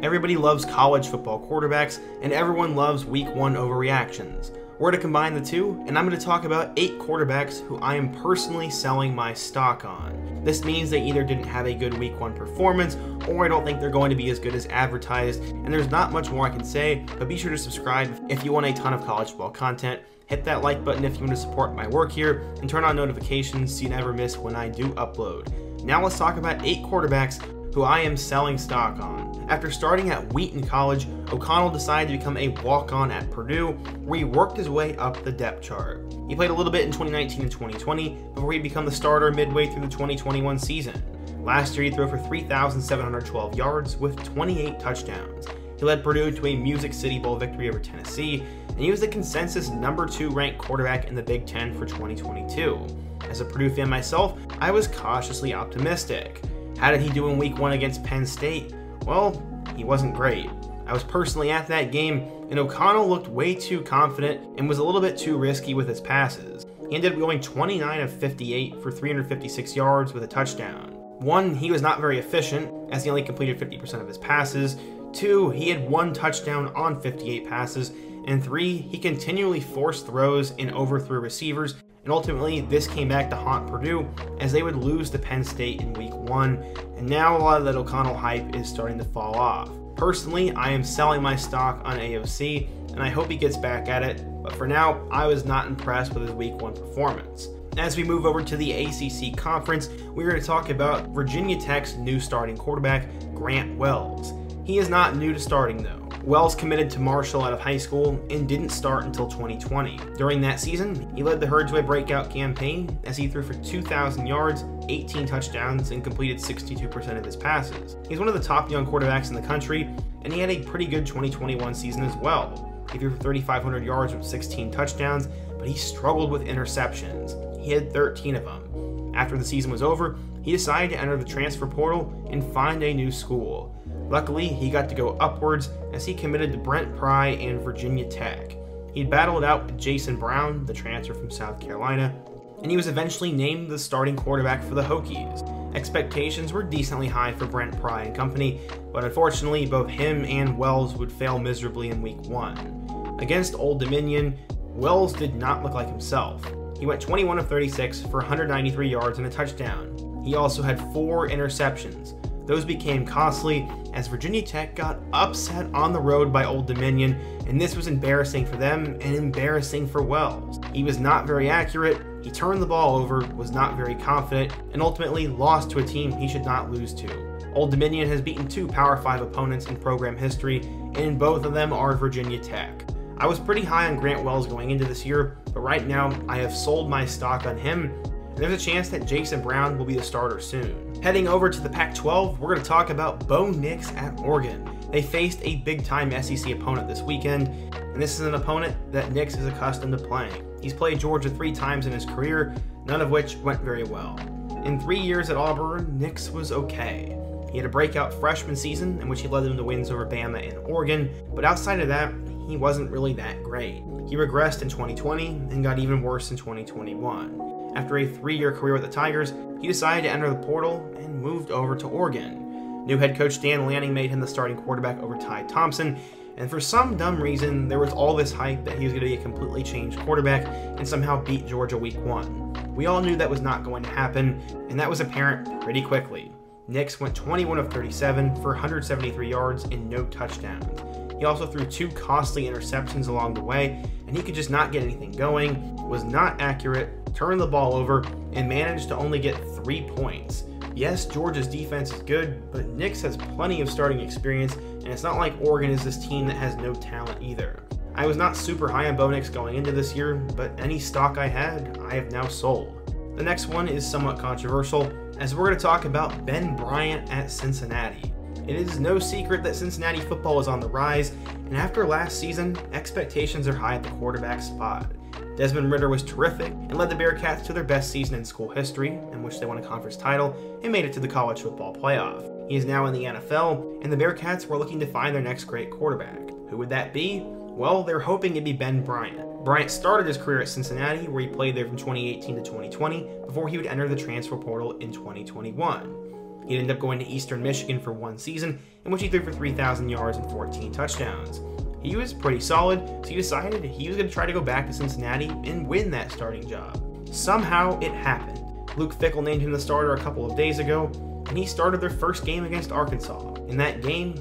Everybody loves college football quarterbacks, and everyone loves Week 1 overreactions. We're going to combine the two, and I'm going to talk about 8 quarterbacks who I am personally selling my stock on. This means they either didn't have a good Week 1 performance, or I don't think they're going to be as good as advertised, and there's not much more I can say, but be sure to subscribe if you want a ton of college football content. Hit that like button if you want to support my work here, and turn on notifications so you never miss when I do upload. Now let's talk about 8 quarterbacks who I am selling stock on. After starting at Wheaton College, O'Connell decided to become a walk-on at Purdue, where he worked his way up the depth chart. He played a little bit in 2019 and 2020 before he'd become the starter midway through the 2021 season. Last year he threw for 3,712 yards with 28 touchdowns. He led Purdue to a Music City Bowl victory over Tennessee, and he was the consensus number 2 ranked quarterback in the Big Ten for 2022. As a Purdue fan myself, I was cautiously optimistic. How did he do in Week 1 against Penn State? Well, he wasn't great. I was personally at that game, and O'Connell looked way too confident and was a little bit too risky with his passes. He ended up going 29 of 58 for 356 yards with a touchdown. 1, he was not very efficient, as he only completed 50% of his passes. 2, he had 1 touchdown on 58 passes. And 3, he continually forced throws and overthrew receivers, and ultimately this came back to haunt Purdue as they would lose to Penn State in Week 1, and now a lot of that O'Connell hype is starting to fall off. Personally, I am selling my stock on AOC, and I hope he gets back at it, but for now, I was not impressed with his Week 1 performance. As we move over to the ACC Conference, we're going to talk about Virginia Tech's new starting quarterback, Grant Wells. He is not new to starting though. Wells committed to Marshall out of high school and didn't start until 2020. During that season, he led the Herd to a breakout campaign as he threw for 2,000 yards, 18 touchdowns, and completed 62% of his passes. He's one of the top young quarterbacks in the country, and he had a pretty good 2021 season as well. He threw for 3,500 yards with 16 touchdowns, but he struggled with interceptions. He had 13 of them. After the season was over, he decided to enter the transfer portal and find a new school. Luckily, he got to go upwards as he committed to Brent Pry and Virginia Tech. He'd battled it out with Jason Brown, the transfer from South Carolina, and he was eventually named the starting quarterback for the Hokies. Expectations were decently high for Brent Pry and company, but unfortunately both him and Wells would fail miserably in Week 1. Against Old Dominion, Wells did not look like himself. He went 21 of 36 for 193 yards and a touchdown. He also had 4 interceptions. Those became costly as Virginia Tech got upset on the road by Old Dominion, and this was embarrassing for them and embarrassing for Wells. He was not very accurate, he turned the ball over, was not very confident, and ultimately lost to a team he should not lose to. Old Dominion has beaten 2 Power 5 opponents in program history, and both of them are Virginia Tech. I was pretty high on Grant Wells going into this year, but right now I have sold my stock on him, and there's a chance that Jason Brown will be the starter soon. Heading over to the Pac-12, we're going to talk about Bo Nix at Oregon. They faced a big-time SEC opponent this weekend, and this is an opponent that Nix is accustomed to playing. He's played Georgia 3 times in his career, none of which went very well. In 3 years at Auburn, Nix was okay. He had a breakout freshman season in which he led them to wins over Bama and Oregon, but outside of that, he wasn't really that great. He regressed in 2020 and got even worse in 2021. After a 3-year career with the Tigers, he decided to enter the portal and moved over to Oregon. New head coach Dan Lanning made him the starting quarterback over Ty Thompson, and for some dumb reason, there was all this hype that he was going to be a completely changed quarterback and somehow beat Georgia Week 1. We all knew that was not going to happen, and that was apparent pretty quickly. Nix went 21 of 37 for 173 yards and no touchdowns. He also threw 2 costly interceptions along the way, and he could just not get anything going, was not accurate, turned the ball over, and managed to only get 3 points. Yes, Georgia's defense is good, but Nix has plenty of starting experience, and it's not like Oregon is this team that has no talent either. I was not super high on Bo Nix going into this year, but any stock I had, I have now sold. The next one is somewhat controversial, as we're going to talk about Ben Bryant at Cincinnati. It is no secret that Cincinnati football is on the rise, and after last season, expectations are high at the quarterback spot. Desmond Ridder was terrific and led the Bearcats to their best season in school history, in which they won a conference title and made it to the college football playoff. He is now in the NFL, and the Bearcats were looking to find their next great quarterback. Who would that be? Well, they're hoping it'd be Ben Bryant. Bryant started his career at Cincinnati, where he played there from 2018 to 2020, before he would enter the transfer portal in 2021. He ended up going to Eastern Michigan for one season, in which he threw for 3,000 yards and 14 touchdowns. He was pretty solid, so he decided he was going to try to go back to Cincinnati and win that starting job. Somehow it happened. Luke Fickell named him the starter a couple of days ago, and he started their first game against Arkansas. In that game,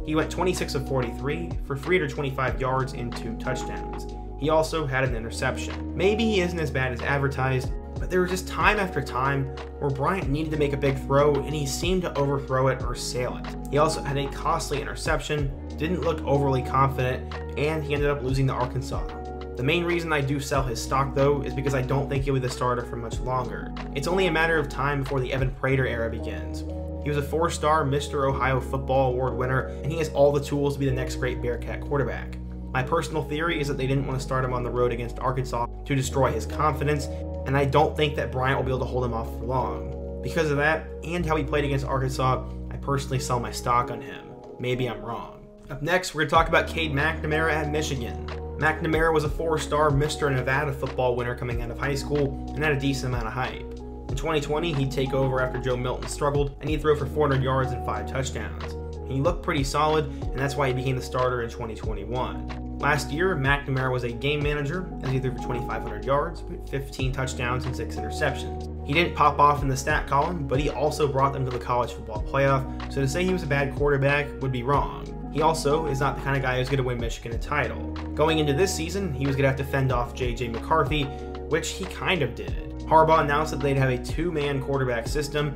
he went 26 of 43 for 325 yards and 2 touchdowns. He also had an interception. Maybe he isn't as bad as advertised, but there was just time after time where Bryant needed to make a big throw and he seemed to overthrow it or sail it. He also had a costly interception, didn't look overly confident, and he ended up losing to Arkansas. The main reason I do sell his stock though is because I don't think he'll be the starter for much longer. It's only a matter of time before the Evan Prater era begins. He was a 4-star Mr. Ohio Football Award winner, and he has all the tools to be the next great Bearcat quarterback. My personal theory is that they didn't want to start him on the road against Arkansas to destroy his confidence, and I don't think that Bryant will be able to hold him off for long. Because of that, and how he played against Arkansas, I personally sell my stock on him. Maybe I'm wrong. Up next, we're going to talk about Cade Mcnamara at Michigan. Mcnamara was a 4-star Mr. Nevada football winner coming out of high school and had a decent amount of hype. In 2020, he'd take over after Joe Milton struggled, and he'd throw for 400 yards and 5 touchdowns. He looked pretty solid, and that's why he became the starter in 2021. Last year, Mcnamara was a game manager as he threw for 2,500 yards, 15 touchdowns, and 6 interceptions. He didn't pop off in the stat column, but he also brought them to the college football playoff, so to say he was a bad quarterback would be wrong. He also is not the kind of guy who's going to win Michigan a title. Going into this season, he was going to have to fend off J.J. McCarthy, which he kind of did. Harbaugh announced that they'd have a 2-man quarterback system,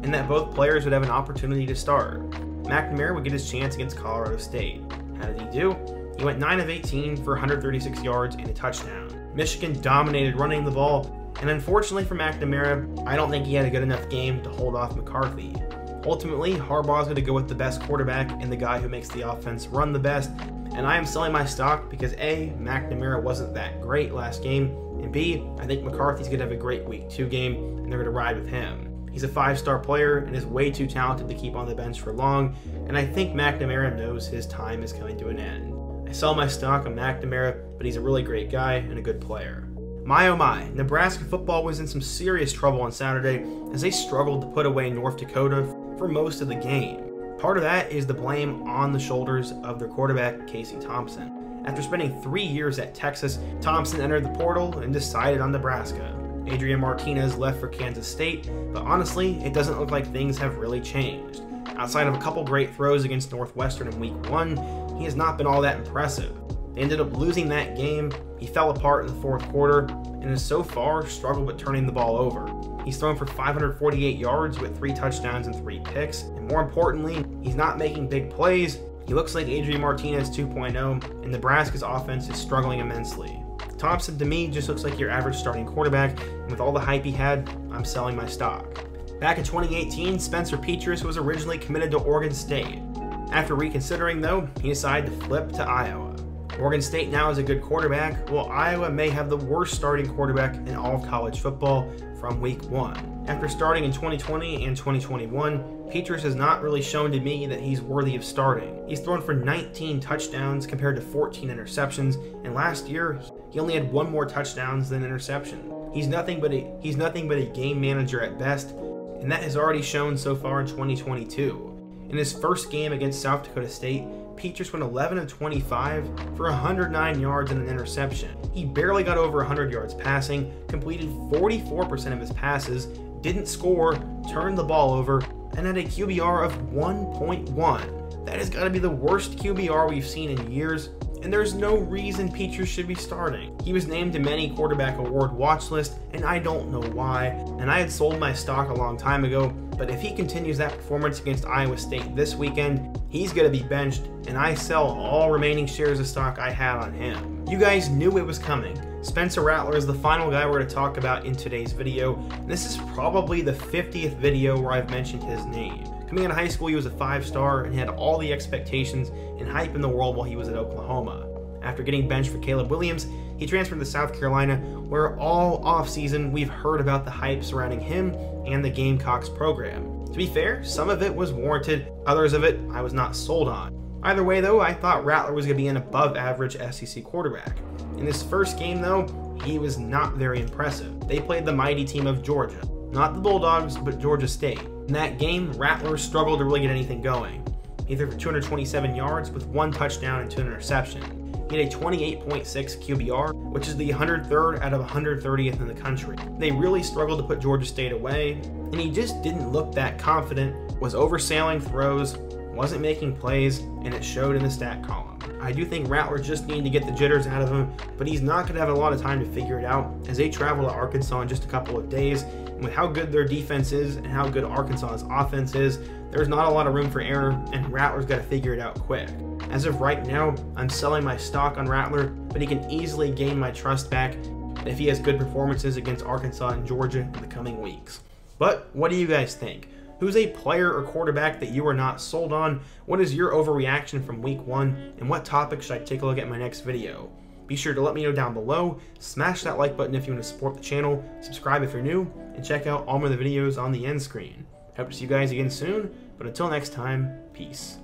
and that both players would have an opportunity to start. Mcnamara would get his chance against Colorado State. How did he do? He went 9 of 18 for 136 yards and a touchdown. Michigan dominated running the ball, and unfortunately for Mcnamara, I don't think he had a good enough game to hold off McCarthy. Ultimately, Harbaugh is going to go with the best quarterback and the guy who makes the offense run the best, and I am selling my stock because A, Mcnamara wasn't that great last game, and B, I think McCarthy's going to have a great Week 2 game, and they're going to ride with him. He's a 5-star player and is way too talented to keep on the bench for long, and I think Mcnamara knows his time is coming to an end. I sell my stock on Mcnamara, but he's a really great guy and a good player. My oh my, Nebraska football was in some serious trouble on Saturday as they struggled to put away North Dakota for most of the game. Part of that is the blame on the shoulders of their quarterback, Casey Thompson. After spending 3 years at Texas, Thompson entered the portal and decided on Nebraska. Adrian Martinez left for Kansas State, but honestly, it doesn't look like things have really changed. Outside of a couple great throws against Northwestern in Week 1, he has not been all that impressive. They ended up losing that game, he fell apart in the 4th quarter, and has so far struggled with turning the ball over. He's thrown for 548 yards with 3 touchdowns and 3 picks, and more importantly, he's not making big plays. He looks like Adrian Martinez 2.0, and Nebraska's offense is struggling immensely. Thompson to me just looks like your average starting quarterback, and with all the hype he had, I'm selling my stock. Back in 2018, Spencer Petrus was originally committed to Oregon State. After reconsidering though, he decided to flip to Iowa. Oregon State now has a good quarterback, while Iowa may have the worst starting quarterback in all of college football from Week 1. After starting in 2020 and 2021, Petrus has not really shown to me that he's worthy of starting. He's thrown for 19 touchdowns compared to 14 interceptions, and last year, he only had 1 more touchdowns than interception. He's nothing but a game manager at best, and that has already shown so far in 2022. In his first game against South Dakota State, Petrus went 11 of 25 for 109 yards and an interception. He barely got over 100 yards passing, completed 44% of his passes, didn't score, turned the ball over, and had a QBR of 1.1. That has got to be the worst QBR we've seen in years, and there's no reason Petrus should be starting. He was named to many quarterback award watch lists, and I don't know why, and I had sold my stock a long time ago, but if he continues that performance against Iowa State this weekend, he's going to be benched, and I sell all remaining shares of stock I had on him. You guys knew it was coming. Spencer Rattler is the final guy we're going to talk about in today's video, and this is probably the 50th video where I've mentioned his name. Coming out of high school, he was a 5-star and had all the expectations and hype in the world while he was at Oklahoma. After getting benched for Caleb Williams, he transferred to South Carolina, where all offseason we've heard about the hype surrounding him and the Gamecocks program. To be fair, some of it was warranted, others of it I was not sold on. Either way though, I thought Rattler was going to be an above average SEC quarterback. In this first game though, he was not very impressive. They played the mighty team of Georgia. Not the Bulldogs, but Georgia State. In that game, Rattler struggled to really get anything going. He threw for 227 yards with 1 touchdown and 2 interceptions. He had a 28.6 QBR, which is the 103rd out of 130th in the country. They really struggled to put Georgia State away, and he just didn't look that confident, was oversailing throws, wasn't making plays, and it showed in the stat column. I do think Rattler just needed to get the jitters out of him, but he's not going to have a lot of time to figure it out as they travel to Arkansas in just a couple of days. And with how good their defense is and how good Arkansas's offense is, there's not a lot of room for error, and Rattler's got to figure it out quick. As of right now, I'm selling my stock on Rattler, but he can easily gain my trust back if he has good performances against Arkansas and Georgia in the coming weeks. But what do you guys think? Who's a player or quarterback that you are not sold on? What is your overreaction from week 1? And what topic should I take a look at in my next video? Be sure to let me know down below, smash that like button if you want to support the channel, subscribe if you're new, and check out all my other videos on the end screen. Hope to see you guys again soon, but until next time, peace.